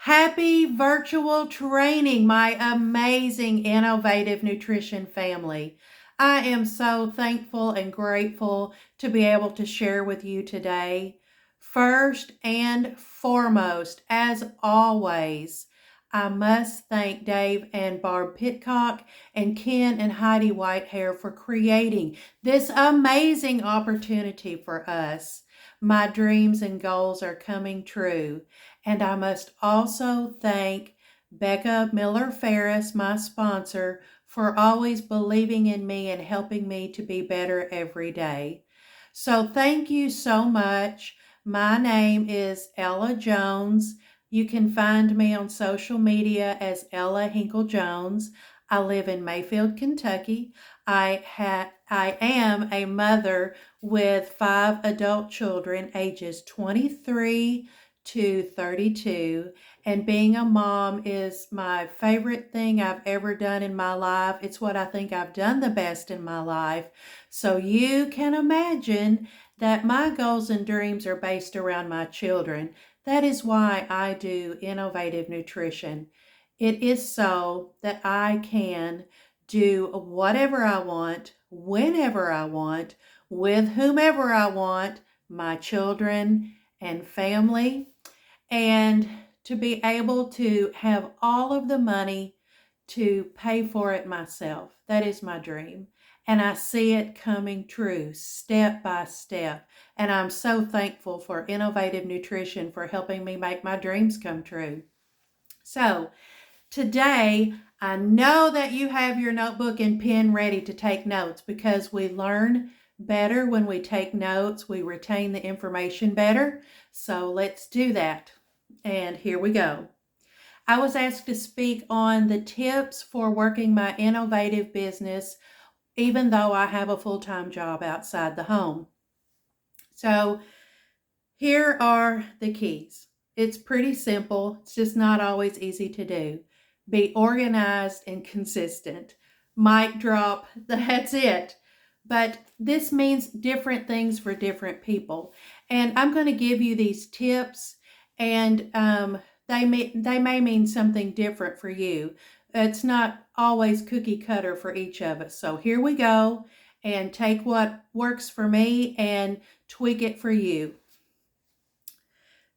Happy virtual training, my amazing Innov8tive nutrition family. I am so thankful and grateful to be able to share with you today. First and foremost, as always, I must thank Dave and Barb Pitcock and Ken and Heidi Whitehair for creating this amazing opportunity for us. My dreams and goals are coming true. And I must also thank Becca Miller Ferris, my sponsor, for always believing in me and helping me to be better every day. So thank you so much. My name is Ella Jones. You can find me on social media as Ella Hinkle Jones. I live in Mayfield, Kentucky. I am a mother with 5 adult children ages 23 to 32, and being a mom is my favorite thing I've ever done in my life. It's what I think I've done the best in my life. So you can imagine that my goals and dreams are based around my children. That is why I do Innov8tive nutrition. It is so that I can do whatever I want, whenever I want, with whomever I want, my children and family, and to be able to have all of the money to pay for it myself. That is my dream. And I see it coming true step by step. And I'm so thankful for Innov8tive Nutrition for helping me make my dreams come true. So today, I know that you have your notebook and pen ready to take notes, because we learn better when we take notes. We retain the information better. So let's do that. And here we go. I was asked to speak on the tips for working my Innov8tive business, even though I have a full-time job outside the home. So here are the keys. It's pretty simple. It's just not always easy to do. Be organized and consistent. Mic drop, that's it. But this means different things for different people. And I'm going to give you these tips, and they may mean something different for you. It's not always cookie cutter for each of us. So here we go, and take what works for me and tweak it for you.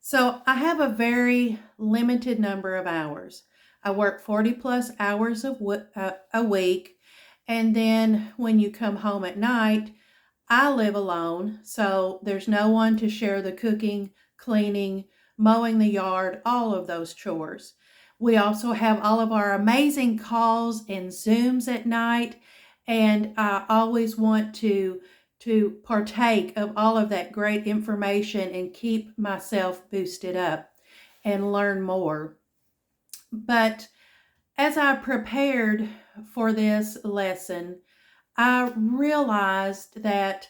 So I have a very limited number of hours. I work 40 plus hours a week. And then when you come home at night, I live alone. So there's no one to share the cooking, cleaning, mowing the yard, all of those chores. We also have all of our amazing calls and Zooms at night. And I always want to partake of all of that great information and keep myself boosted up and learn more. But as I prepared for this lesson, I realized that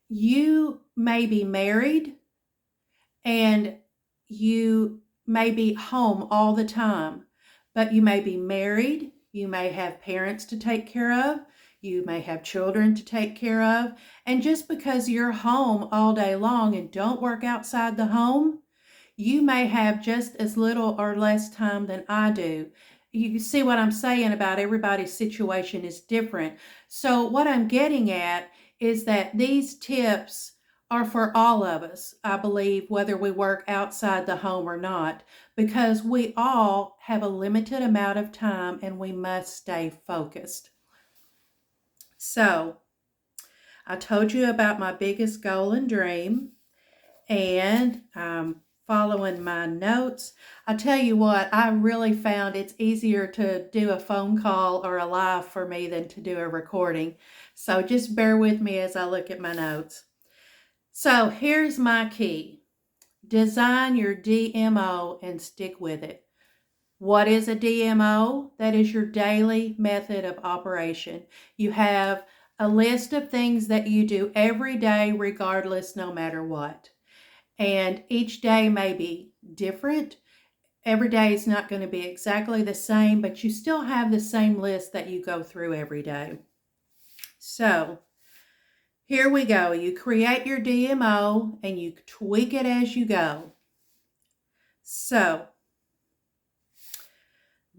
you may be married and you may be home all the time, but you may be married, you may have parents to take care of, you may have children to take care of, and just because you're home all day long and don't work outside the home, you may have just as little or less time than I do. You see what I'm saying about everybody's situation is different. So what I'm getting at is that these tips are for all of us, I believe, whether we work outside the home or not, because we all have a limited amount of time and we must stay focused. So I told you about my biggest goal and dream, and I'm following my notes. I tell you what, I really found it's easier to do a phone call or a live for me than to do a recording. So just bear with me as I look at my notes. So here's my key. Design your DMO and stick with it. What is a DMO? That is your daily method of operation. You have a list of things that you do every day, regardless, no matter what. And each day may be different. Every day is not going to be exactly the same, but you still have the same list that you go through every day. So here we go. You create your DMO and you tweak it as you go. So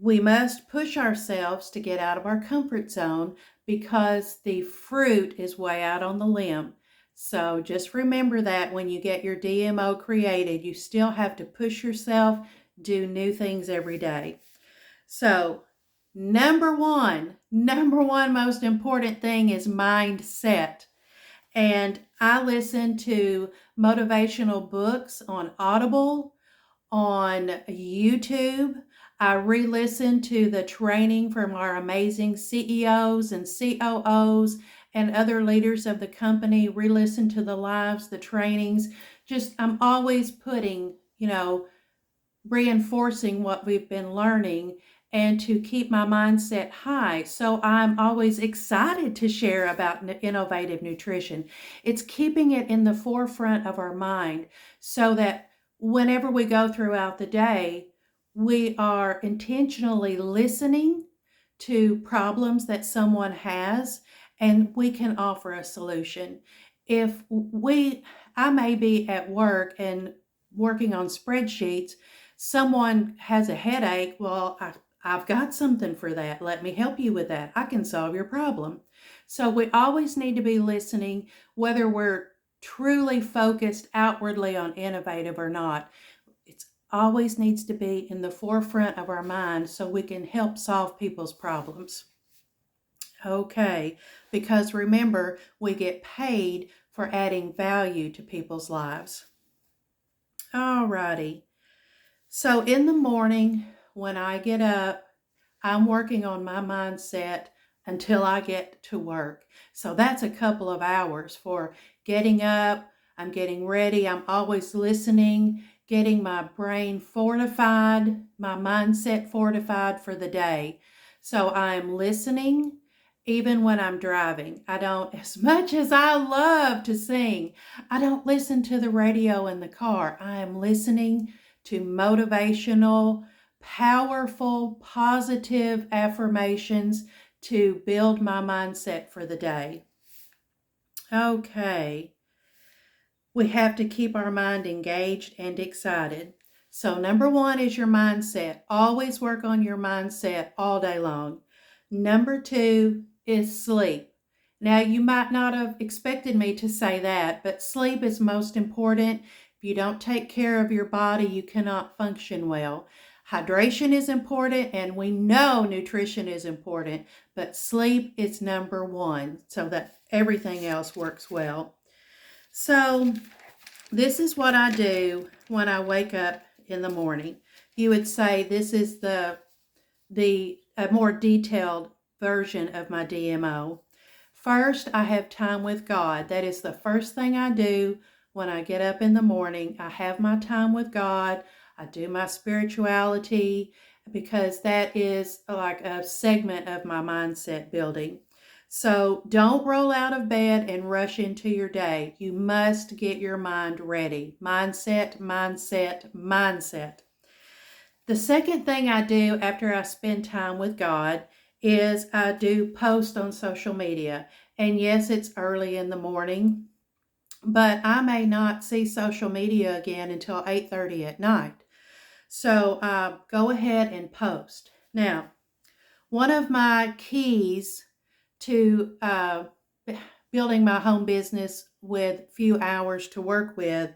We must push ourselves to get out of our comfort zone because the fruit is way out on the limb. So just remember that when you get your DMO created, you still have to push yourself, do new things every day. So number one most important thing is mindset. And I listen to motivational books on Audible, on YouTube. I re-listen to the training from our amazing CEOs and COOs and other leaders of the company, re-listen to the lives, the trainings. Just, I'm always putting, reinforcing what we've been learning and to keep my mindset high. So I'm always excited to share about innovative nutrition. It's keeping it in the forefront of our mind so that whenever we go throughout the day, we are intentionally listening to problems that someone has and we can offer a solution. I may be at work and working on spreadsheets, someone has a headache, well, I've got something for that. Let me help you with that. I can solve your problem. So we always need to be listening, whether we're truly focused outwardly on innovative or not. It always needs to be in the forefront of our mind so we can help solve people's problems. Okay, because remember, we get paid for adding value to people's lives. Alrighty. So in the morning, when I get up, I'm working on my mindset until I get to work. So that's a couple of hours for getting up. I'm getting ready. I'm always listening, getting my brain fortified, my mindset fortified for the day. So I'm listening even when I'm driving. As much as I love to sing, I don't listen to the radio in the car. I am listening to motivational, powerful, positive affirmations to build my mindset for the day. Okay, we have to keep our mind engaged and excited. So number one is your mindset. Always work on your mindset all day long. Number two is sleep. Now, you might not have expected me to say that, but sleep is most important. If you don't take care of your body, you cannot function well. Hydration is important, and we know nutrition is important, but sleep is number one so that everything else works well. So this is what I do when I wake up in the morning. You would say this is a more detailed version of my DMO. First, I have time with God. That is the first thing I do when I get up in the morning. I have my time with God. I do my spirituality because that is like a segment of my mindset building. So don't roll out of bed and rush into your day. You must get your mind ready. Mindset, mindset, mindset. The second thing I do after I spend time with God is I do post on social media. And yes, it's early in the morning, but I may not see social media again until 8:30 at night. So go ahead and post. Now, one of my keys to building my home business with few hours to work with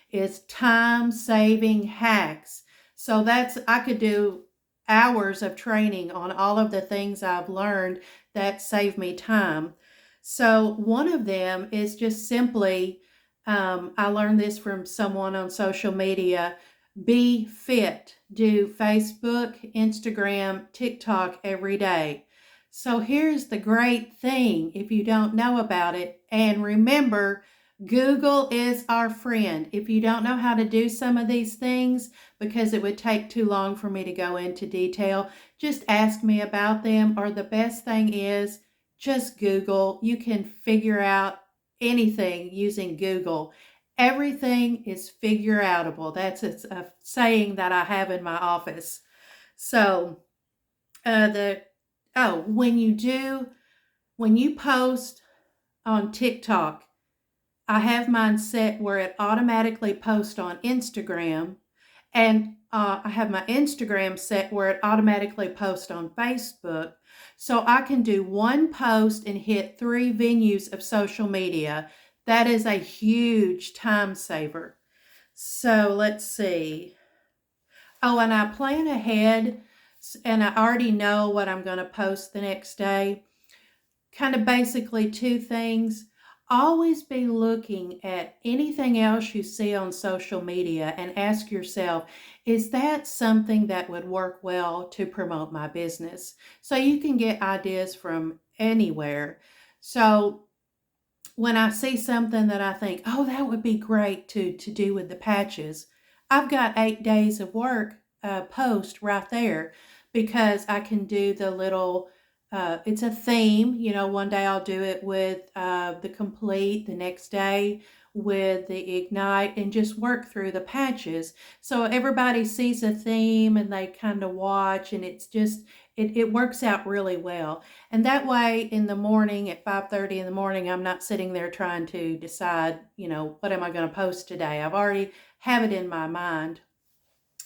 is time saving hacks. So I could do hours of training on all of the things I've learned that save me time. So one of them is just simply, I learned this from someone on social media, be fit, do Facebook, Instagram, TikTok every day. So here's the great thing if you don't know about it, and remember, Google is our friend. If you don't know how to do some of these things, because it would take too long for me to go into detail, just ask me about them. Or the best thing is just Google. You can figure out anything using Google. Everything is figure outable. That's a saying that I have in my office. So when you post on TikTok, I have mine set where it automatically posts on Instagram, and I have my Instagram set where it automatically posts on Facebook. So I can do one post and hit 3 venues of social media. That is a huge time saver. So let's see. Oh, and I plan ahead and I already know what I'm going to post the next day. Kind of basically 2 things. Always be looking at anything else you see on social media and ask yourself, is that something that would work well to promote my business? So you can get ideas from anywhere. So when I see something that I think, oh, that would be great to do with the patches, I've got 8 days of work post right there because I can do the little, it's a theme. One day I'll do it with the complete, the next day with the ignite, and just work through the patches. So everybody sees a theme and they kind of watch, and it's just, it works out really well. And that way in the morning at 5:30 in the morning, I'm not sitting there trying to decide, what am I going to post today? I've already have it in my mind.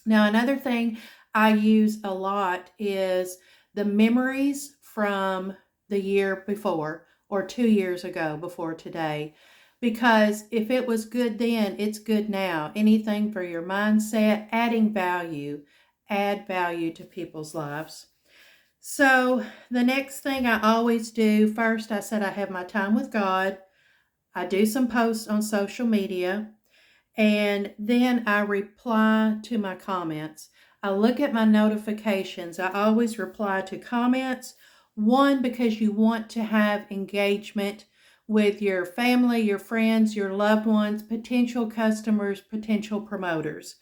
Now, another thing I use a lot is the memories from the year before or 2 years ago before today. Because if it was good then, it's good now. Anything for your mindset, adding value, add value to people's lives. So the next thing I always do, first I said I have my time with God. I do some posts on social media, and then I reply to my comments. I look at my notifications. I always reply to comments. One, because you want to have engagement with your family, your friends, your loved ones, potential customers, potential promoters.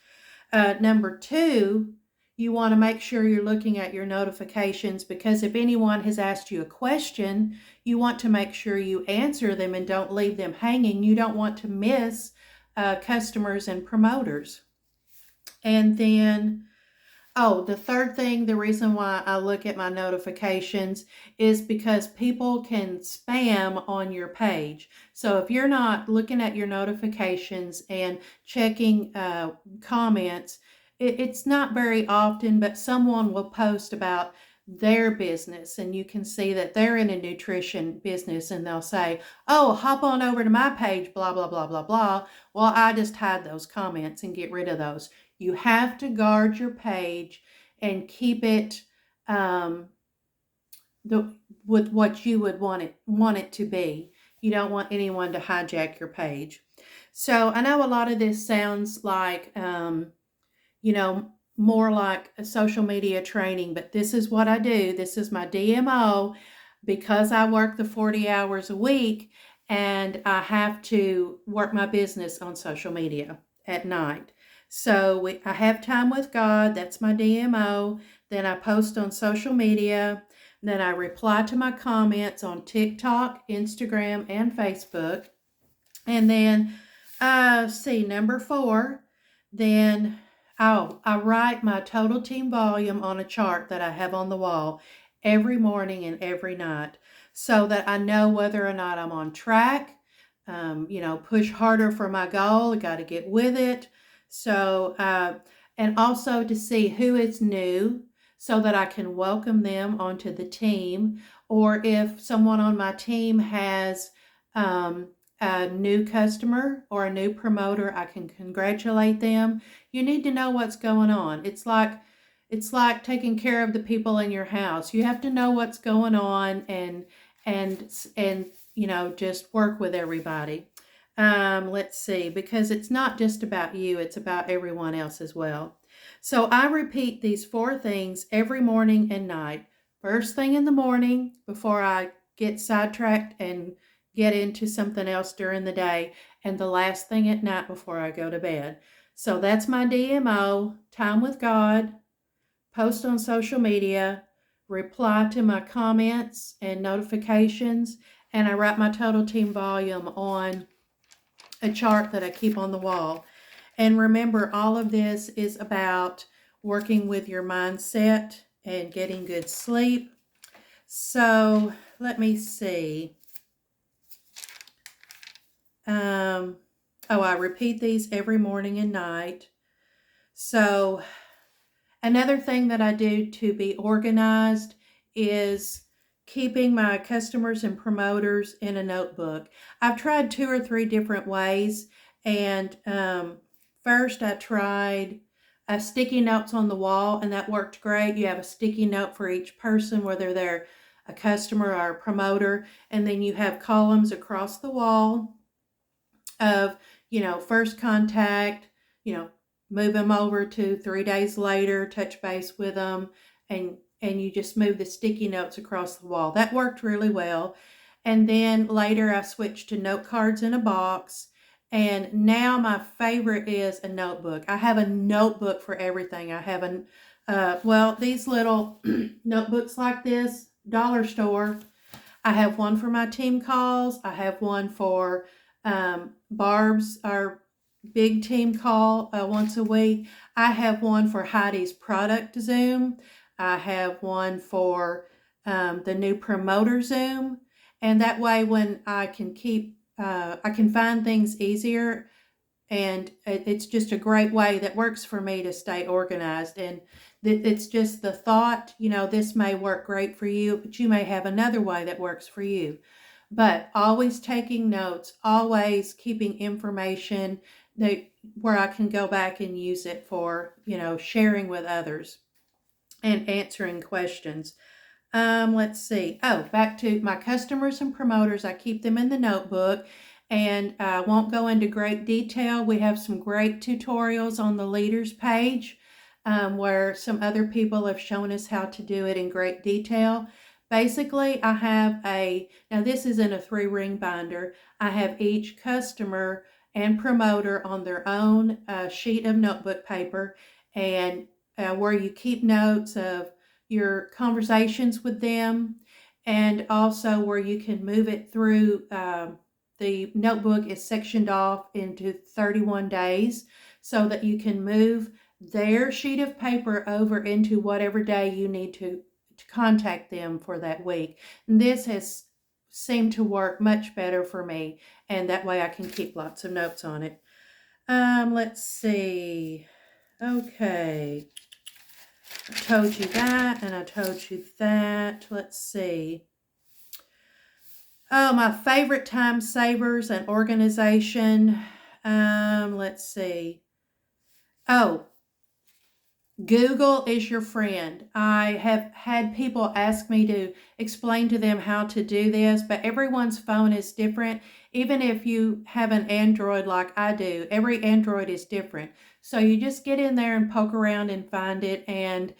Number 2, you want to make sure you're looking at your notifications, because if anyone has asked you a question, you want to make sure you answer them and don't leave them hanging. You don't want to miss customers and promoters. And then, the third thing, the reason why I look at my notifications is because people can spam on your page. So if you're not looking at your notifications and checking comments, it's not very often, but someone will post about their business, and you can see that they're in a nutrition business, and they'll say, oh, hop on over to my page, blah, blah, blah, blah, blah. Well, I just hide those comments and get rid of those. You have to guard your page and keep it with what you would want it to be. You don't want anyone to hijack your page. So I know a lot of this sounds like more like a social media training, but this is what I do. This is my DMO, because I work the 40 hours a week and I have to work my business on social media at night. So I have time with God. That's my DMO. Then I post on social media. Then I reply to my comments on TikTok, Instagram, and Facebook. And then, number 4, then I write my total team volume on a chart that I have on the wall every morning and every night, so that I know whether or not I'm on track. Push harder for my goal. I got to get with it. So, and also to see who is new, so that I can welcome them onto the team. Or if someone on my team has a new customer or a new promoter, I can congratulate them. You need to know what's going on. It's like taking care of the people in your house. You have to know what's going on and just work with everybody. Let's see, because it's not just about you, it's about everyone else as well. So I repeat these 4 things every morning and night. First thing in the morning before I get sidetracked and get into something else during the day, and the last thing at night before I go to bed. So that's my DMO, time with God, post on social media, reply to my comments and notifications, and I write my total team volume on a chart that I keep on the wall. And remember, all of this is about working with your mindset and getting good sleep. So let me see. I repeat these every morning and night. So Another thing that I do to be organized is keeping my customers and promoters in a notebook. I've tried 2 or 3 different ways, and first I tried sticky notes on the wall, and that worked great. You have a sticky note for each person, whether they're a customer or a promoter, and then you have columns across the wall of, first contact, you know, move them over to 3 days later, touch base with them, and you just move the sticky notes across the wall. That worked really well. And then later I switched to note cards in a box. And now my favorite is a notebook. I have a notebook for everything. I have these little notebooks like this, dollar store. I have one for my team calls. I have one for Barb's, our big team call once a week. I have one for Heidi's product Zoom. I have one for the new promoter Zoom. And that way when I can find things easier, and it's just a great way that works for me to stay organized. And it's just the thought, this may work great for you, but you may have another way that works for you. But always taking notes, always keeping information where I can go back and use it for, sharing with others and answering questions. Let's see. Oh, back to my customers and promoters. I keep them in the notebook, and I won't go into great detail. We have some great tutorials on the leaders page where some other people have shown us how to do it in great detail. Basically, I have now this is in a 3-ring binder. I have each customer and promoter on their own sheet of notebook paper, and where you keep notes of your conversations with them, and also where you can move it through. The notebook is sectioned off into 31 days so that you can move their sheet of paper over into whatever day you need to contact them for that week. And this has seemed to work much better for me, and that way I can keep lots of notes on it. Let's see. Okay. I told you that, and I told you that. Let's see. Oh, my favorite time savers and organization. Let's see. Oh, Google is your friend. I have had people ask me to explain to them how to do this, but everyone's phone is different. Even if you have an Android like I do, every Android is different. So you just get in there and poke around and find it, and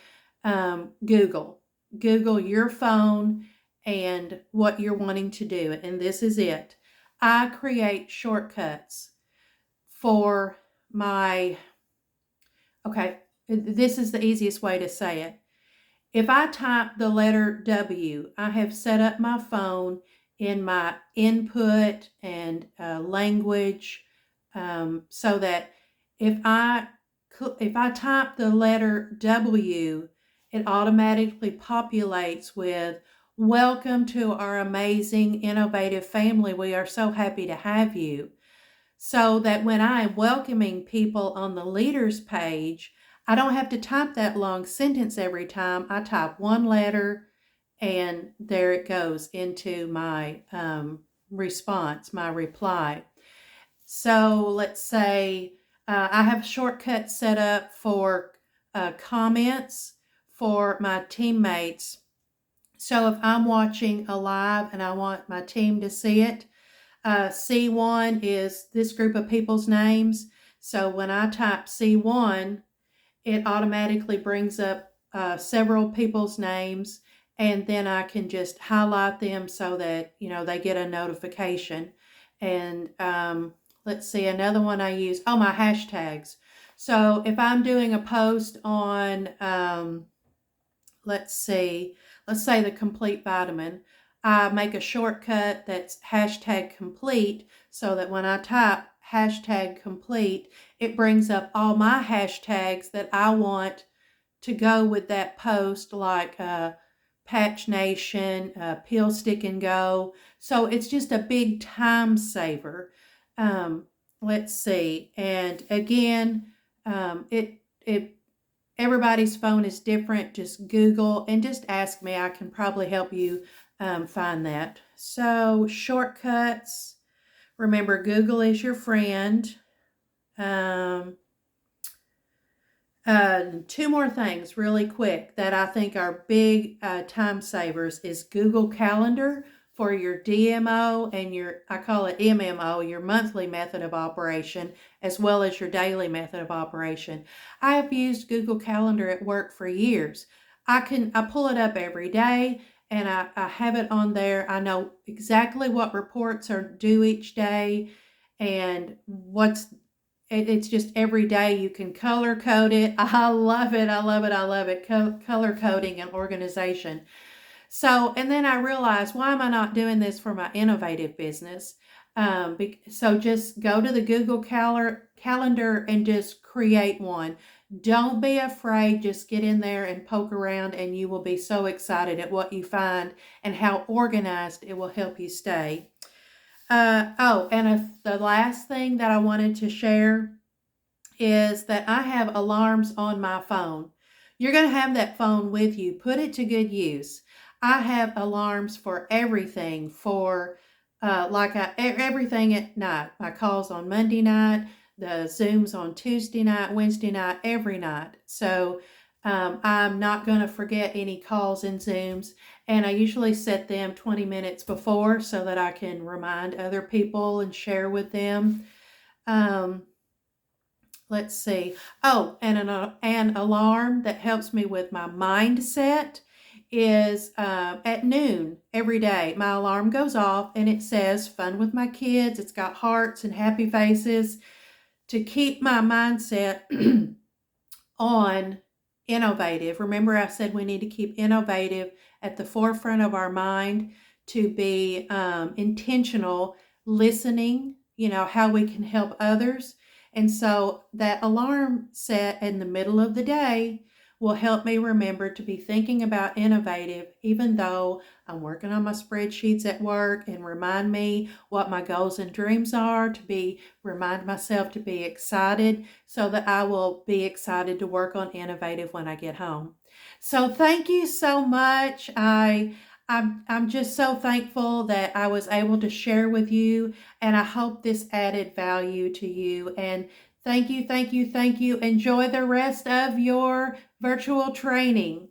Google your phone and what you're wanting to do. And this is it. I create shortcuts for okay, this is the easiest way to say it. If I type the letter W, I have set up my phone in my input and language so that if I type the letter W, it automatically populates with "Welcome to our amazing, innovative family. We are so happy to have you." So that when I am welcoming people on the leaders page, I don't have to type that long sentence every time. I type one letter, and there it goes into my response, my reply. So let's say I have shortcuts set up for comments for my teammates. So if I'm watching a live and I want my team to see it, C1 is this group of people's names. So when I type C1, it automatically brings up several people's names, and then I can just highlight them so that they get a notification. And let's see, another one I use, my hashtags. So if I'm doing a post on let's say the complete vitamin, I make a shortcut that's hashtag complete, so that when I type hashtag complete, it brings up all my hashtags that I want to go with that post, like Patch Nation, Peel, Stick, and Go. So it's just a big time saver. Let's see. And again, it Everybody's phone is different. Just Google and just ask me. I can probably help you find that. So, shortcuts. Remember, Google is your friend. Um, Two more things really quick that I think are big time savers is Google Calendar for your DMO and your, I call it MMO, your monthly method of operation, as well as your daily method of operation. I have used Google Calendar at work for years. I pull it up every day and I have it on there. I know exactly what reports are due each day and it's just every day you can color code it. I love it. I love it. I love it. Color coding and organization. So, and then I realized, why am I not doing this for my Innov8tive business? So just go to the Google Calendar and just create one. Don't be afraid. Just get in there and poke around, and you will be so excited at what you find and how organized it will help you stay. The last thing that I wanted to share is that I have alarms on my phone. You're going to have that phone with you. Put it to good use. I have alarms for everything, for everything at night. My calls on Monday night, the Zooms on Tuesday night, Wednesday night, every night. So I'm not going to forget any calls and Zooms. And I usually set them 20 minutes before so that I can remind other people and share with them. Um, let's see. Oh, and an alarm that helps me with my mindset is at noon every day. My alarm goes off and it says fun with my kids. It's got hearts and happy faces to keep my mindset on Innov8tive. Remember, I said we need to keep Innov8tive at the forefront of our mind, to be intentional, listening, how we can help others. And so that alarm set in the middle of the day will help me remember to be thinking about Innov8tive, even though I'm working on my spreadsheets at work, and remind me what my goals and dreams are, remind myself to be excited so that I will be excited to work on Innov8tive when I get home. So thank you so much. I'm just so thankful that I was able to share with you, and I hope this added value to you. And thank you, thank you, thank you. Enjoy the rest of your virtual training.